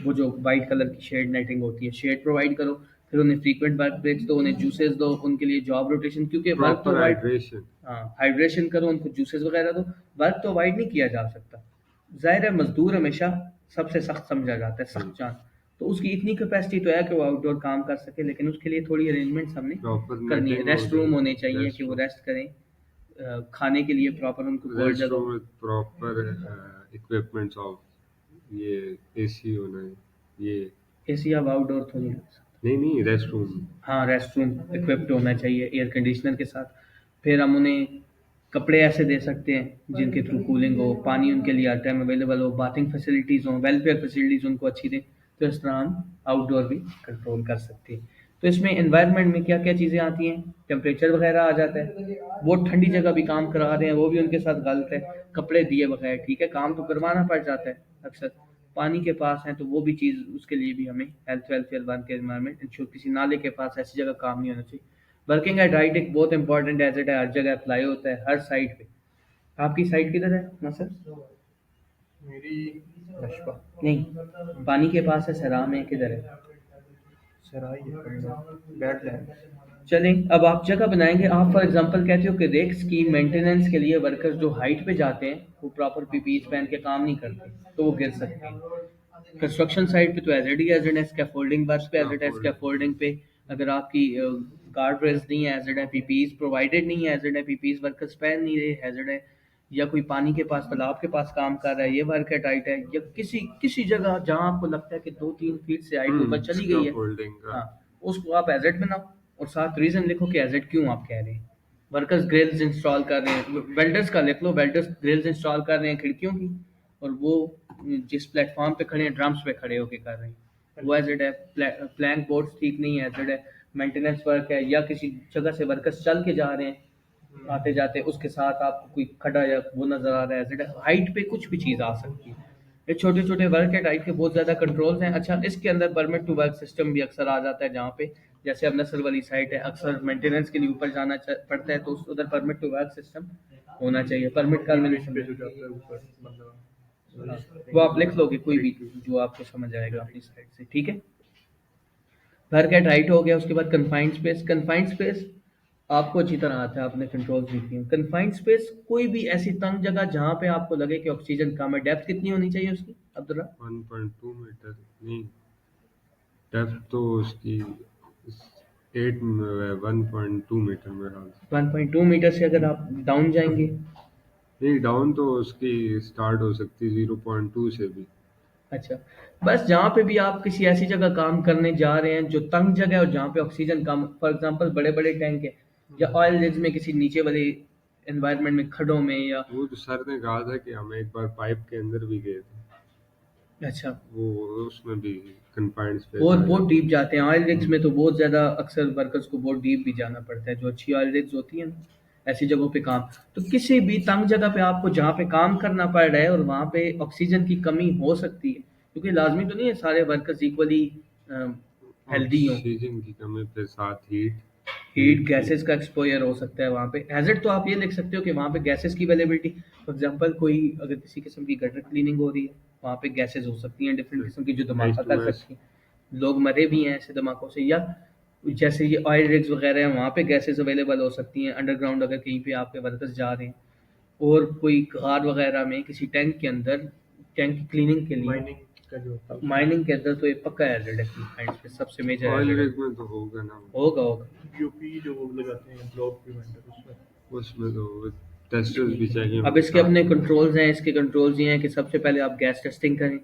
वो जो वाइट कलर की शेड नेटिंग होती है, शेड प्रोवाइड करो, फिर उन्हें फ्रीक्वेंट वर्क ब्रेक्स दो, उन्हें जूसेस दो, उनके लिए जॉब रोटेशन, क्योंकि वर्क तो प्रॉपर वाइड, हाइड्रेशन। हाँ हाइड्रेशन करो, उनको जूसेस वगैरह दो। वर्क तो अवॉइड नहीं किया जा सकता, जाहिर है मजदूर हमेशा सबसे सख्त समझा जाता है, सख्त जान, तो उसकी इतनी कैपेसिटी तो है कि वो आउटडोर काम कर सके, लेकिन उसके लिए थोड़ी अरेंजमेंट्स हमने प्रॉपर करनी है। नेटिंग हो रेस्ट गई। रूम होने चाहिए कि रेस्ट वो रूम। रेस्ट करें, खाने के लिए प्रॉपर उनको कोल्ड रेस्ट जगह, room with proper equipments of, ये एसी होना है, ये। एसी अब आउटडोर थोड़ी लग सकता। नहीं नहीं, रेस्ट रूम। हाँ, रेस्ट रूम इक्विप्ड होना चाहिए एयर कंडीशनर के साथ। फिर हम उन्हें कपड़े ऐसे दे सकते हैं जिनके थ्रू कूलिंग हो, पानी उनके लिए हर टाइम अवेलेबल हो, बाथिंग फैसिलिटीज़ हों, वेलफेयर फैसिलिटीज़ उनको अच्छी दें। तो इस तरह हम आउटडोर भी कंट्रोल कर सकते हैं। तो इसमें एनवायरनमेंट में क्या क्या चीज़ें आती हैं, टेम्परेचर वगैरह आ जाता है, वो ठंडी जगह भी काम करा रहे हैं वो भी उनके साथ गलत है, कपड़े दिए बगैर, ठीक है, काम तो करवाना पड़ जाता है अक्सर। पानी के पास है तो वो भी चीज़, उसके लिए भी हमें health welfare work environment ensure, किसी नाले के पास ऐसी जगह काम नहीं होना चाहिए। वर्किंग एट हाइट एक बहुत इंपॉर्टेंट एजेट है, हर जगह अप्लाई होता है, हर साइट पे। आपकी साइट किधर है नासिर? मेरी रशवा नहीं, पानी के पास है, सराह में किधर है? सराय है, बैठ लैंड। चलें, अब आप जगह बनाएंगे, आप फॉर एग्जांपल कहते हो कि रेक्स की मेंटेनेंस के लिए वर्कर्स जो हाइट पे जाते हैं वो प्रॉपर पीपीईज पहन के काम नहीं करते तो वो गिर सकते हैं। कंस्ट्रक्शन साइट पे तो एज ही एज है, स्कैफोल्डिंग वर्क पे एज है, स्कैफोल्डिंग पे अगर आपकी गार्ड रेल्स नहीं है एज है, पीपीईज प्रोवाइडेड नहीं है एज है, पीपीईज वर्कर्स पहन नहीं रहे एज है, या कोई पानी के पास तालाब के पास काम कर रहा है, ये वर्क है टाइट है, या किसी किसी जगह जहां आपको लगता है कि 2-3 फीट से हाइट ऊपर चली गई इसका है, फोल्डिंग का। हाँ, उसको आप एजेट बनाओ और साथ रीजन लिखो कि एजेट क्यों आप कह रहे हैं। वर्कर्स ग्रिल्स इंस्टॉल कर रहे हैं, वेल्डर्स का लिख लो, वेल्डर्स ग्रिल्स इंस्टॉल कर रहे हैं खिड़कियों की, और वो जिस प्लेटफॉर्म पे खड़े हैं ड्रम्स पे खड़े होके कर रहे हैं, वो एजेड है। प्लैंक बोर्ड्स ठीक नहीं है, एजेड है। मेंटेनेंस वर्क है, या किसी जगह से वर्कर्स चल के जा रहे हैं आते जाते, उसके साथ आपको कोई खड़ा या वो नजर आ रहा है, एजेड है। हाइट पे कुछ भी चीज़ आ सकती है, ये छोटे-छोटे वर्क एट हाइट के बहुत ज़्यादा कंट्रोल्स हैं। अच्छा, इसके अंदर परमिट टू वर्क सिस्टम भी अक्सर आ जाता है, जहाँ पे जैसे अब नस्र वाली साइट है, अक्सर मेंटेनेंस के लिए ऊपर जाना पड़ता है, तो उधर परमिट टू वर्क सिस्टम होना चाहिए। परमिट का मैंने इंग्लिश पे जो जाता है ऊपर बंदा हाँ, वो आप लिख लोगे कोई भी जो आपको समझ आएगा अपनी साइड से, ठीक है। वर्क एट हाइट हो गया। उसके बाद कन्फाइंड स्पेस। कन्फाइंड स्पेस आपको अच्छी तरह आता है, आपने कंट्रोल्स लिखी हैं। कन्फाइंड स्पेस कोई भी ऐसी तंग जगह जहाँ पे आपको लगे कि ऑक्सीजन कम है। डेप्थ कितनी होनी चाहिए उसकी अब्दुल्ला? 1.2 मीटर नहीं, डेप्थ तो उसकी 8 1.2 मीटर में ख्याल से। 1.2 मीटर से अगर आप डाउन जाएंगे, नहीं, डाउन तो उसकी स्टार्ट हो सकती 0.2 से भी। अच्छा, बस जहाँ पे भी आप किसी ऐसी जगह काम करने जा रहे हैं जो तंग जगह है और जहाँ पे ऑक्सीजन कम, फॉर एग्जांपल बड़े बड़े टैंक है या ऑयल रिग्स में किसी नीचे वाले एनवायरनमेंट में, खड्डों में, या वो तो सर ने कहा था कि हम एक बार पाइप के अंदर भी गए थे, अच्छा, वो उसमें भी कन्फाइंड स्पेस बहुत आ बहुत जाती डीप जाते हैं ऑयल रिग्स है। में, तो बहुत ज़्यादा अक्सर वर्कर्स को बहुत डीप भी जाना पड़ता है, जो अच्छी ऑयल रिग्स होती हैं ना, ऐसी जगहों पे काम। तो किसी भी तंग जगह पे आपको जहाँ पे काम करना पड़ रहा है और वहाँ पे ऑक्सीजन की कमी हो सकती है, क्योंकि लाजमी तो नहीं है सारे वर्कर्स इक्वली हेल्दी हों। ऑक्सीजन की कमी के साथ हीट हीट हीट की गैसेस का एक्सपोजर हो सकता है वहाँ पे। हैजर्ड तो आप ये लिख सकते हो कि वहाँ पे गैसेस की अवेलेबिलिटी, फॉर एग्जांपल कोई अगर किसी किस्म की गटर क्लीनिंग हो रही है, वहाँ पे गैसेस हो सकती हैं डिफरेंट किस्म की जो धमाका कर H2S। सकती हैं। लोग मरे भी हैं ऐसे धमाकों से, या जैसे ये ऑयल रिग्स वगैरह हैं, वहाँ पे गैसेस अवेलेबल हो सकती हैं अंडरग्राउंड, अगर कहीं पे आपके वर्कर्स जा रहे हैं। और कोई कार वगैरह में किसी टैंक के अंदर, टैंक की क्लीनिंग के लिए, माइनिंग का जो होता है उसमें माइनिंग के अंदर, तो ये पक्का हैजर्ड है कंफाइंड पे, सबसे मेजर ऑयल हैजर्ड है। रिग में तो होगा ना, होगा होगा। यूपी जो वो लगाते हैं ब्लॉक प्रिवेंटर उसमें उसमें तो टेस्टर्स भी चाहिए अब होंगे इसके साथ अपने में। कंट्रोल्स हैं। इसके कंट्रोल्स ये हैं कि सबसे पहले आप गैस टेस्टिंग करें,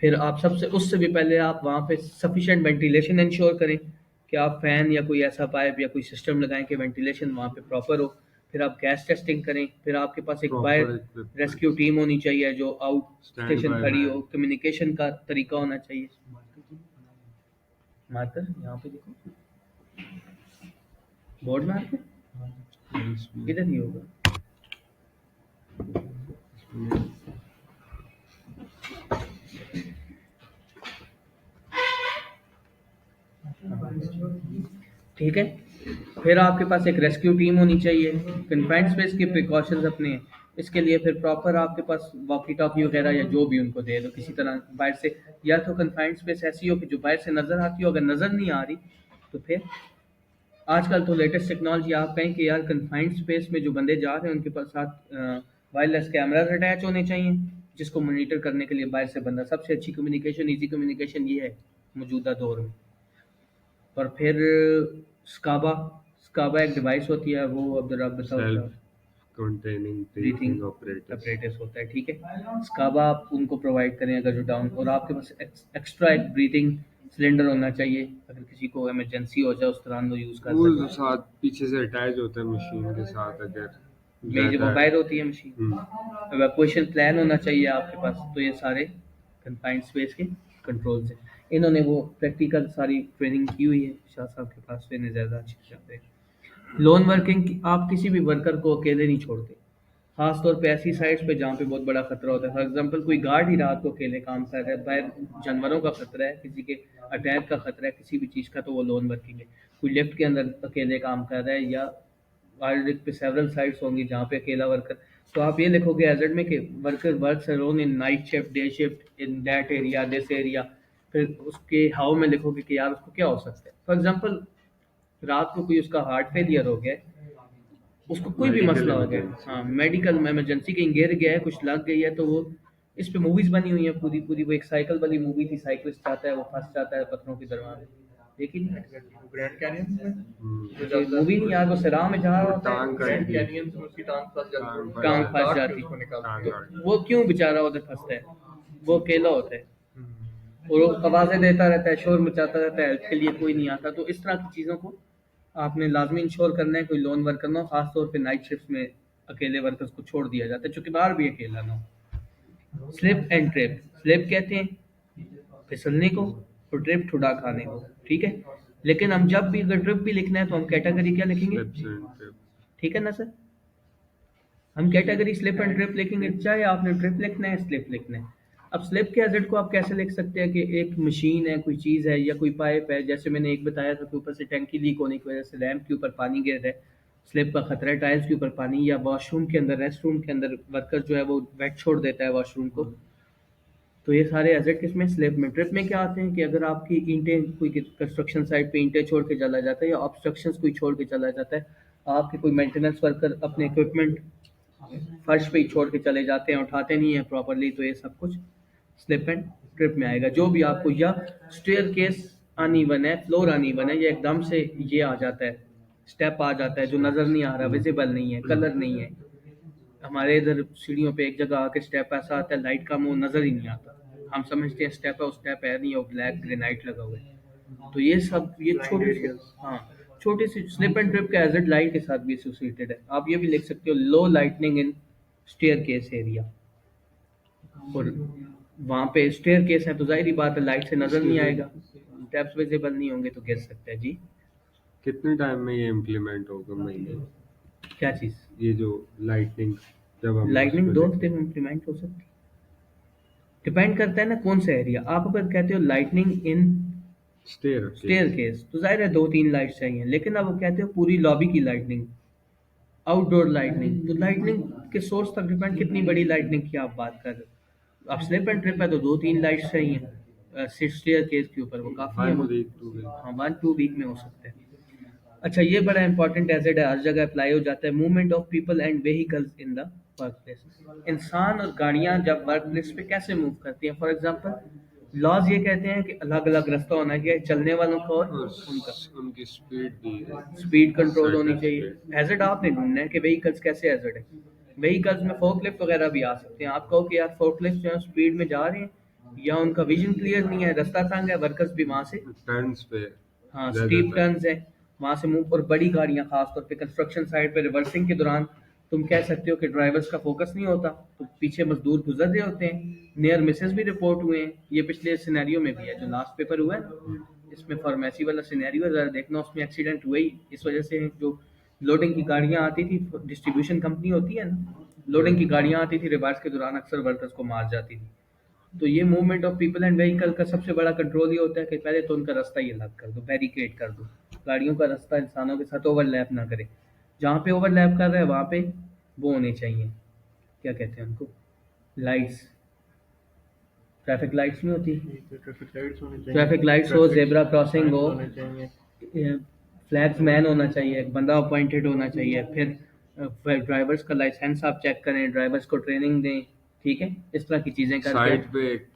फिर आप सबसे उससे भी पहले आप वहाँ पे सफिशिएंट वेंटिलेशन इंश्योर करें कि आप फैन या कोई ऐसा पाइप या कोई सिस्टम लगाएं कि वेंटिलेशन वहाँ पे प्रॉपर हो। फिर आप गैस टेस्टिंग करें, फिर आपके पास एक proper fire rescue equipments, team होनी चाहिए जो आउट स्टैंड स्टेशन बाय खड़ी हो, मैन। कम्युनिकेशन का तरीका होना चाहिए। मार्कर यहाँ पे देखो, बोर्ड मार्कर इसमें इधर ही होगा। ठीक है। फिर आपके पास एक रेस्क्यू टीम होनी चाहिए। कन्फाइंड स्पेस के प्रिकॉशंस अपने हैं। इसके लिए फिर प्रॉपर आपके पास वॉकी टॉकी वगैरह या जो भी उनको दे दो किसी तरह बाहर से, या तो कन्फाइंड स्पेस ऐसी हो कि जो बाहर से नज़र आती हो, अगर नज़र नहीं आ रही तो फिर आजकल तो लेटेस्ट टेक्नोलॉजी, आप कहें कि यार कन्फाइंड स्पेस में जो बंदे जा रहे हैं उनके पास साथ वायरलेस कैमराज अटैच होने चाहिए, जिसको मॉनिटर करने के लिए बाहर से बंदा, सबसे अच्छी कम्युनिकेशन, इजी कम्युनिकेशन ये है मौजूदा दौर में। और फिर स्काबा, स्काबा एक डिवाइस होती है, वो अब आप बताओ क्या? Self containing breathing breathing operators. apparatus होता है, ठीक है। स्काबा आप उनको प्रोवाइड करें अगर जो डाउन, और आपके पास एक्स्ट्रा एक ब्रीथिंग सिलेंडर होना चाहिए, अगर किसी को इमरजेंसी हो जाए उस दौरान वो यूज़ कर वो सके। तो साथ पीछे से अटैच होता है मशीन के साथ, अगर मेरी जब ज़्यादा। मोबाइल होती है मशीन, एवेकुएशन प्लान होना चाहिए आपके पास। तो ये सारे कन्फाइंड स्पेस के कंट्रोल्स हैं। इन्होंने वो प्रैक्टिकल सारी ट्रेनिंग की हुई है शाह साहब के पास, तो इन्हें ज़्यादा अच्छी जाते हैं। लोन वर्किंग, आप किसी भी वर्कर को अकेले नहीं छोड़ते, खास तौर पे ऐसी साइट्स पे जहाँ पे बहुत बड़ा खतरा होता है। फॉर एग्जांपल कोई गार्ड ही रात को अकेले काम कर रहा है, बाहर जानवरों का खतरा है, किसी के अटैक का खतरा है, किसी भी चीज़ का, तो वो लोन वर्किंग है। कोई लिफ्ट के अंदर अकेले काम कर रहा है, या वाइल्ड पे सेवरल साइट्स होंगी जहाँ पे अकेला वर्कर, तो आप ये लिखोगे एजेंट में कि worker works alone in night shift, day shift, in that area, this area. फिर उसके हाउ में लिखोगे कि यार उसको क्या हो सकता है। फॉर एग्जांपल रात को कोई उसका हार्ट फेलियर हो गया है, उसको कोई भी मेडिकल मसला हो गया, इमरजेंसी। हाँ मेडिकल इमरजेंसी, कहीं गिर गया है, कुछ लग गई है, तो वो इस पे मूवीज बनी हुई है पूरी पूरी। वो एक साइकिल वाली मूवी थी, साइकिलिस्ट जाता है, वो फंस जाता है पत्थरों की दरवार में, देखी नहीं? ग्रैंड कैनियन में जो ये जाता मूवी नहीं यार, वो सराह में जा रहा वो होता टांग है, ग्रैंड कटती, कैनियन में उसकी टांग फंस जाती टांग है, टांग फंस फंस काट के जाती उसको है। निकालते टांग हैं। काट। वो क्यों बेचारा उधर फंसता है? वो अकेला होता है और वो आवाजें देता रहता है, शोर मचाता रहता है, हेल्प के लिए कोई नहीं आता। तो इस तरह की चीज़ों को आपने लाजमी इंश्योर करना है, कोई लोन वर्कर ना हो, खासतौर पे नाइट शिफ्ट में अकेले वर्कर्स को छोड़ दिया जाता है, चूंकि बाहर भी अकेला ना हो। स्लिप एंड ट्रिप, स्लिप कहते हैं फिसलने को, और ट्रिप ठुडा खाने को, ठीक है। लेकिन हम जब भी अगर ट्रिप भी लिखना है तो हम कैटेगरी क्या लिखेंगे? Slips and trip. ठीक है ना सर, हम कैटेगरी स्लिप एंड ट्रिप लिखेंगे, चाहे आपने ट्रिप लिखना है स्लिप लिखना है। अब स्लिप के हैजर्ड को आप कैसे लिख सकते हैं कि एक मशीन है, कोई चीज़ है या कोई पाइप है, जैसे मैंने एक बताया था कि ऊपर से टैंकी लीक होने की वजह से लैंप के ऊपर पानी गिर रहा है, स्लिप का खतरा है, टाइल्स के ऊपर पानी, या वॉशरूम के अंदर, रेस्ट रूम के अंदर वर्कर जो है वो वेट छोड़ देता है वॉशरूम को। तो ये सारे एजेट किसमें, स्लिप में। ट्रिप में क्या आते हैं कि अगर आपकी ईंटें, कोई कंस्ट्रक्शन साइट पे ईंटें छोड़ के चला जाता है या ऑब्स्ट्रक्शंस कोई छोड़ के चला जाता है, आपके कोई मेंटेनेंस वर्कर अपने इक्विपमेंट फर्श पे ही छोड़ के चले जाते हैं, उठाते नहीं है प्रॉपरली, तो ये सब कुछ स्लिप एंड ट्रिप में आएगा। जो भी आपको, या स्टेयर केस अनइवन है, फ्लोर अनइवन है, या एकदम से ये आ जाता है, स्टेप आ जाता है जो नज़र नहीं आ रहा, विजिबल नहीं है, कलर नहीं है। हमारे इधर सीढ़ियों पे एक जगह आके स्टेप ऐसा आता है, लाइट का मुंह नज़र ही नहीं आता, हम समझते हैं स्टेप है, वो स्टेप है नहीं, वो ब्लैक ग्रेनाइट लगा हुआ है। तो ये सब, ये छोटी सी, हाँ, छोटी सी स्लिप एंड ट्रिप का एजेड लाइट के साथ भी एसोसिएटेड है। आप ये भी लिख सकते हो, low lighting in staircase area. और वहाँ पे स्टेयर केस है तो जाहिर ही बात है लाइट से नजर नहीं आएगा, स्टेप्स विजिबल नहीं होंगे तो गिर सकते हैं जी। कितने टाइम में ये इम्प्लीमेंट होगा महीने? क्या चीज़? ये जो लाइटनिंग, जब हम लाइटनिंग उस 2 पे हफ्ते में इम्प्लीमेंट हो सकती है, डिपेंड करता है ना कौन सा एरिया। आप अगर कहते हो लाइटनिंग इन स्टेयर केस तो जाहिर है 2-3 लाइट्स चाहिए, लेकिन अब वो कहते हो पूरी लॉबी की लाइटनिंग, आउटडोर लाइटनिंग, तो लाइटनिंग के सोर्स तक डिपेंड, कितनी बड़ी लाइटनिंग की आप बात कर रहे हो। आप स्लिप एंड ट्रिप है तो 2-3 लाइट्स चाहिए, स्टेयर केस के ऊपर वो काफ़ी है। 1 वीक 2 वीक। हाँ, 1-2 वीक में हो सकते हैं। अच्छा, ये बड़ा इंपॉर्टेंट एजेड है, हर जगह अप्लाई हो जाता है, movement of people and vehicles in the work place. इंसान और गाड़ियां जब वर्क प्लेस पे कैसे मूव करती हैं, फॉर एग्जांपल लॉज ये कहते हैं कि अलग अलग रास्ता होना चाहिए चलने वालों का और और उनका, उनकी स्पीड भी स्पीड कंट्रोल होनी certain चाहिए। speed। हैजर्ड आपने ढूंढना है कि व्हीकल्स कैसे हैजर्ड है। व्हीकल्स में फोर्कलिफ्ट वगैरह भी आ सकते हैं। आप कहो कि यार फोर्कलिफ्ट जो है स्पीड में जा रहे हैं, या उनका विजन क्लियर नहीं है, रास्ता तंग है, वर्कर्स भी वहां से, टर्न्स पे हाँ, ज्यादा स्टीप टर्न्स है, वहां से मूव। और बड़ी गाड़ियां खासतौर पे कंस्ट्रक्शन साइट पे रिवर्सिंग के दौरान तुम कह सकते हो कि ड्राइवर्स का फोकस नहीं होता, तो पीछे मजदूर गुजर रहे होते हैं, नियर मिसेस भी रिपोर्ट हुए हैं। ये पिछले सिनेरियो में भी है, जो लास्ट पेपर हुआ है ना, इसमें फार्मेसी वाला सिनेरियो है, जरा देखना, उसमें एक्सीडेंट हुआ ही इस वजह से। जो लोडिंग की गाड़ियां आती थी, डिस्ट्रीब्यूशन कंपनी होती है ना, लोडिंग की गाड़ियां आती थी, रिवर्स के दौरान अक्सर वर्कर्स को मार जाती थी। तो ये movement of people and vehicle का सबसे बड़ा कंट्रोल ये होता है कि पहले तो उनका रास्ता ये अलग कर दो, बैरिकेड कर दो, गाड़ियों का रास्ता इंसानों के साथ ओवरलैप ना करे। जहाँ पे ओवरलैप कर रहा है वहाँ पे वो होने चाहिए, क्या कहते हैं उनको, लाइट्स, ट्रैफिक लाइट्स नहीं होती, ट्रैफिक लाइट्स होनी चाहिए, ट्रैफिक लाइट्स हो, जेब्रा क्रॉसिंग हो, होने चाहिए। फ्लैग्स मैन होना चाहिए, एक बंदा अपॉइंटेड होना चाहिए। फिर ड्राइवर्स का लाइसेंस आप चेक करें, ड्राइवर्स को ट्रेनिंग दें, ठीक है, इस तरह की चीज़ें करके साइड पे एक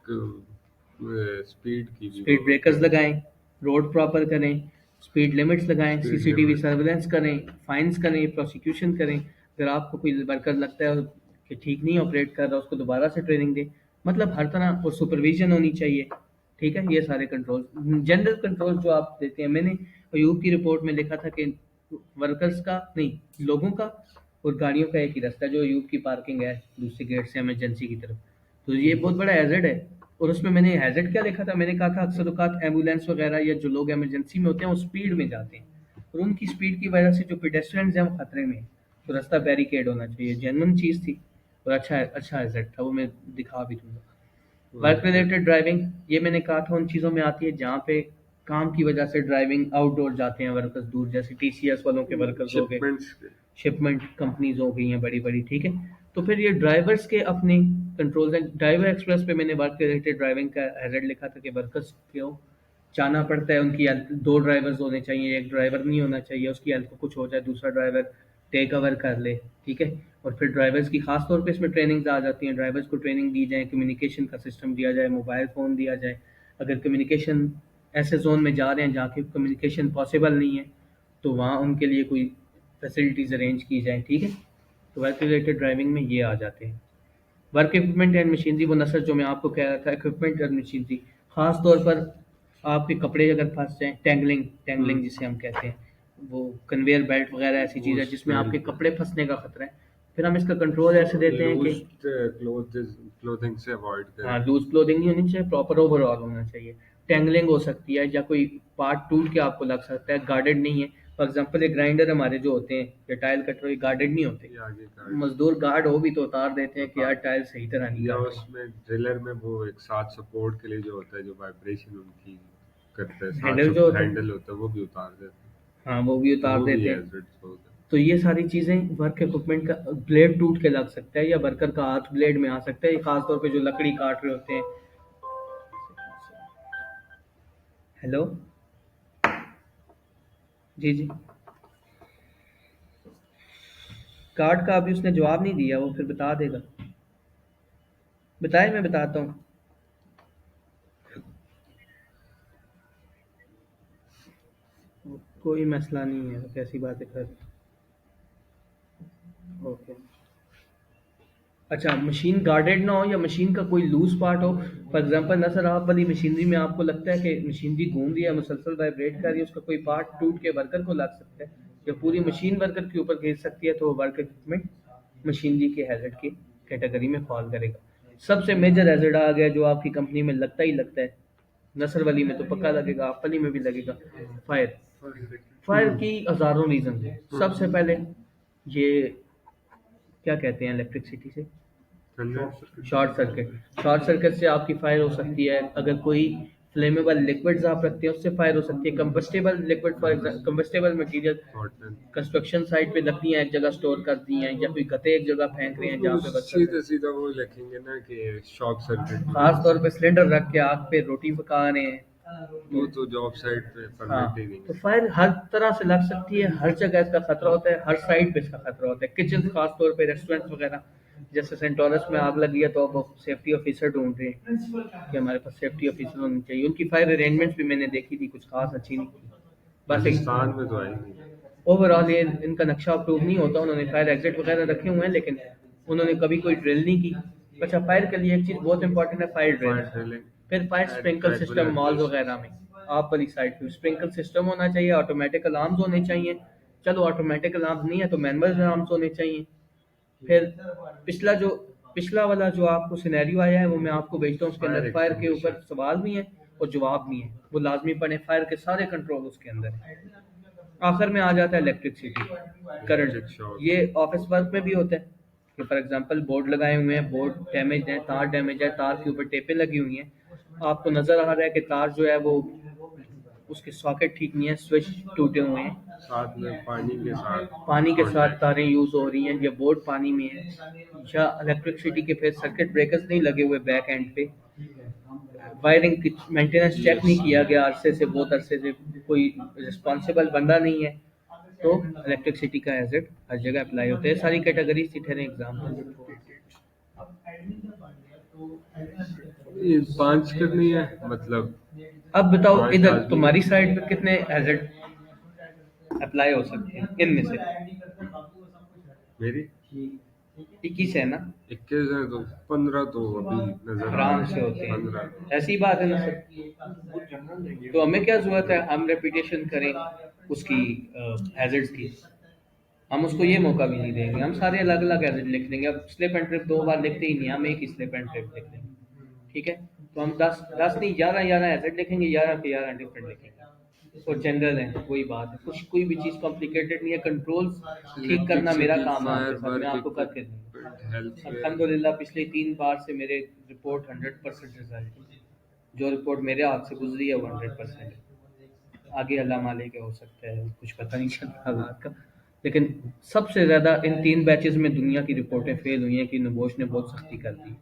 स्पीड की भी स्पीड ब्रेकर्स लगाएं, रोड प्रॉपर करें, स्पीड लिमिट्स लगाएं, Speed सीसीटीवी limit। सर्वेलेंस करें, फाइंस करें, प्रोसिक्यूशन करें। अगर आपको कोई वर्कर लगता है कि ठीक नहीं ऑपरेट कर रहा, उसको दोबारा से ट्रेनिंग दें। मतलब हर तरह, और सुपरविजन होनी चाहिए, ठीक है। ये सारे कंट्रोल, जनरल कंट्रोल जो आप देते हैं। मैंने अयूब की रिपोर्ट में लिखा था कि वर्कर्स का नहीं, लोगों का और गाड़ियों का एक ही रास्ता है, जो अयूब की पार्किंग है दूसरे गेट से इमरजेंसी की तरफ। तो ये बहुत बड़ा हैजर्ड है। और उसमें मैंने हैजर्ड क्या लिखा था, मैंने कहा था अक्सर औकात एम्बुलेंस वगैरह या जो लोग इमरजेंसी में होते हैं वो स्पीड में जाते हैं, और उनकी स्पीड की वजह से जो पेडेस्ट्रियंस हैं वो खतरे में हैं। तो रास्ता बैरिकेड होना चाहिए, जेन्युइन चीज़ थी और अच्छा हैजर्ड था, वो मैं दिखा भी दूंगा। वर्क रिलेटेड ड्राइविंग, ये मैंने कहा था उन चीज़ों में आती है जहाँ पे काम की वजह से ड्राइविंग आउटडोर जाते हैं वर्कर्स दूर, जैसे टीसीएस वालों के वर्कर्स हो गए, शिपमेंट्स। शिपमेंट कंपनीज हो गई हैं बड़ी बड़ी, ठीक है। तो फिर ये ड्राइवर्स के अपने कंट्रोल्स हैं। ड्राइवर एक्सप्रेस पे मैंने वर्क रिलेटेड ड्राइविंग का हैजर्ड लिखा था कि वर्कर्स क्यों जाना पड़ता है, उनकी हेल्प, 2 ड्राइवर्स होने चाहिए, एक ड्राइवर नहीं होना चाहिए, उसकी हेल्प को कुछ हो जाए दूसरा ड्राइवर टेक ओवर कर ले, ठीक है। और फिर ड्राइवर्स की खास तौर पे इसमें ट्रेनिंग्स आ जाती हैं, ड्राइवर्स को ट्रेनिंग दी जाए, कम्युनिकेशन का सिस्टम दिया जाए, मोबाइल फ़ोन दिया जाए। अगर कम्युनिकेशन ऐसे जोन में जा रहे हैं जहाँ की कम्युनिकेशन पॉसिबल नहीं है, तो वहाँ उनके लिए कोई फैसिलिटीज़ अरेंज की जाएँ, ठीक है। तो वर्क रिलेटेड ड्राइविंग में ये आ जाते हैं। वर्क इक्विपमेंट एंड मशीनरी, वो नसर जो मैं आपको कह रहा था, इक्विपमेंट और मशीनरी, ख़ास तौर पर आपके कपड़े अगर फंस जाएँ, टैंगलिंग टैंगलिंग जिसे हम कहते हैं, वो कन्वेयर बेल्ट वगैरह ऐसी चीज़ है जिसमें आपके कपड़े फंसने का खतरा है। फिर हम इसका कंट्रोल ऐसे देते हैं कि क्लोथिंग से अवॉइड हाँ, करें। लूज क्लोथिंग नहीं होनी चाहिए, प्रॉपर ओवरऑल होना चाहिए। टैंगलिंग हो सकती है, या कोई पार्ट टूट के आपको लग सकता है, गार्डेड नहीं है, फॉर एग्जांपल ये ग्राइंडर हमारे जो होते हैं या टाइल कटर, ये गार्डेड नहीं होते। ये आगे का मजदूर गार्ड हो भी तो उतार देते हैं कि यार टाइल सही तरह नहीं या काट रहे। उसमें ड्रिलर में वो एक साथ सपोर्ट के लिए जो होता है, जो वाइब्रेशन उनकी करता है, साथ हैंडल जो होता है, हैंडल होता है, वो भी उतार देते हैं। हाँ वो भी तो उतार वो भी देते हैं। हैजर्ड्स होता है। तो ये सारी चीजें वर्क इक्विपमेंट का, ब्लेड टूट के लग सकता है या वर्कर का हाथ ब्लेड में आ सकता है, ये खासतौर पे जो लकड़ी काट रहे होते हैं। हेलो, जी जी, कार्ड का अभी उसने जवाब नहीं दिया, वो फिर बता देगा। बताए, मैं बताता हूँ। कोई मसला नहीं है, कैसी बातें कर। ओके, अच्छा, मशीन गार्डेड ना हो या मशीन का कोई लूज पार्ट हो। फॉर एग्जांपल नसर आप वाली मशीनरी में आपको लगता है कि मशीनरी घूम रही है, मुसलसल वाइब्रेट कर रही है, उसका कोई पार्ट टूट के वर्कर को लग सकता है या पूरी मशीन वर्कर के ऊपर गिर सकती है, तो वर्क इक्विपमेंट मशीनरी के हैजर्ड की कैटेगरी में फॉल करेगा। सबसे मेजर हैजर्ड आ गया जो आपकी कंपनी में लगता ही लगता है, नसर वाली में तो पक्का लगेगा, आप वाली में भी लगेगा, फायर। फायर की हजारों रीजन है। सबसे पहले ये क्या कहते हैं इलेक्ट्रिसिटी से, शॉर्ट सर्किट। शॉर्ट सर्किट से आपकी फायर हो सकती है। अगर कोई फ्लेमेबल लिक्विड्स आप रखते हैं उससे फायर हो सकती है। Combustible liquid, for example combustible material, cotton construction site पे लकड़ियां एक जगह स्टोर कर दी हैं या कोई गते एक जगह फेंक रहे हैं जहाँ पे बस सीधा सीधा वो लिखेंगे ना कि शॉर्ट सर्किट। खास तौर पे सिलेंडर रख के आग पे रोटी पका रहे हैं, वो तो जॉब साइट पे हाँ, परमिट ही नहीं तो है। फायर हर तरह से लग सकती है, हर जगह इसका खतरा होता है, हर साइड पे इसका खतरा होता है। किचन खास तौर पे, रेस्टोरेंट्स वगैरह, जैसे सेंटोरस में आग लगी है तो अब सेफ्टी ऑफिसर ढूंढ रहे हैं कि हमारे पास सेफ्टी ऑफिसर होनी चाहिए। उनकी फायर अरेंजमेंट्स भी मैंने देखी थी, कुछ खास अच्छी नहीं थी। बस एक राजस्थान में तो आई नहीं। ओवरऑल ये इनका नक्शा अप्रूव नहीं होता, उन्होंने फायर एग्जिट वगैरह रखे हुए हैं लेकिन उन्होंने कभी कोई ड्रिल नहीं की। अच्छा, फायर के लिए एक चीज़ बहुत इंपॉर्टेंट है, फायर ड्रिल। फायर ड्रिलिंग फिर फायर स्प्रिंकल सिस्टम मॉल वगैरह में, आप वाली साइड पे स्प्रिंकल सिस्टम होना चाहिए, ऑटोमेटिक अलार्म्स होने चाहिए। चलो ऑटोमेटिक अलार्म्स नहीं है तो मैनुअल अलार्म्स होने चाहिए। फिर पिछला जो पिछला वाला जो आपको सिनेरियो आया है वो मैं आपको भेजता हूँ, उसके अंदर फायर फायर के ऊपर एक्सटिंग्विशर। सवाल भी हैं और जवाब भी हैं, वो लाजमी पढ़ें। फायर के सारे कंट्रोल उसके अंदर हैं। आखिर में आ जाता है इलेक्ट्रिसिटी, करंट। Electric shock. ये ऑफिस वर्क में भी होता है कि फॉर एग्जांपल बोर्ड लगाए हुए हैं, बोर्ड डैमेज है, तार डैमेज है, तार के ऊपर टेपें लगी हुई हैं, आपको नजर आ रहा है कि तार जो है वो उसके सॉकेट ठीक नहीं है, स्विच टूटे हुए हैं, साथ में पानी के साथ contact। तारें यूज हो रही हैं या बोर्ड पानी में है, या इलेक्ट्रिसिटी के फिर सर्किट ब्रेकर्स नहीं लगे हुए बैक एंड पे, वायरिंग की मेंटेनेंस चेक नहीं किया गया अरसे से, बहुत अरसे से कोई रिस्पॉन्सिबल बंदा नहीं है, तो इलेक्ट्रिसिटी का हैजर्ड हर जगह अप्लाई होता है। सारी कैटेगरीज थी, ठहरे एग्जाम्पल। ये 5 करनी है मतलब। अब बताओ 5 इधर आदमी तुम्हारी साइड पे कितने हैजर्ड अप्लाई हो सकते हैं इनमें से? मेरी 21 है ना? 21 है तो 15 तो अभी नजर आ आराम रहे से हैं। होते हैं, 15 ऐसी बात है ना सर। तो हमें क्या जरूरत है हम रेपुटेशन करें उसकी हैजर्ड्स की, हम उसको ये मौका भी नहीं देंगे। हम सारे अलग अलग हैजर्ड लिख देंगे। अब स्लिप एंड ट्रिप 2 बार लिखते ही नहीं, हम एक ही स्लिप एंड ट्रिप लिख देंगे, ठीक है। तो हम 10 नहीं, 11 हैजर्ड लिखेंगे, 11 के 11 डिफरेंट लिखेंगे और जनरल है, वही बात है। कुछ कोई भी चीज़ कॉम्प्लिकेटेड नहीं है। कंट्रोल्स ठीक करना मेरा काम है आपके फायर साथ, मैं वर्क आपको करके दूंगा। इक्विपमेंट हेल्थ अल्हम्दुलिल्लाह पिछले 3 बार से मेरे रिपोर्ट 100% रिजल्ट है। जो रिपोर्ट मेरे हाथ से गुजरी है वो 100% है। आगे अल्लाह मालिक है, हो सकता है कुछ पता नहीं चल रहा हालात का, लेकिन सबसे ज़्यादा इन 3 बैचेस में दुनिया की रिपोर्टें फेल हुई हैं कि नबोश ने बहुत सख्ती कर दी।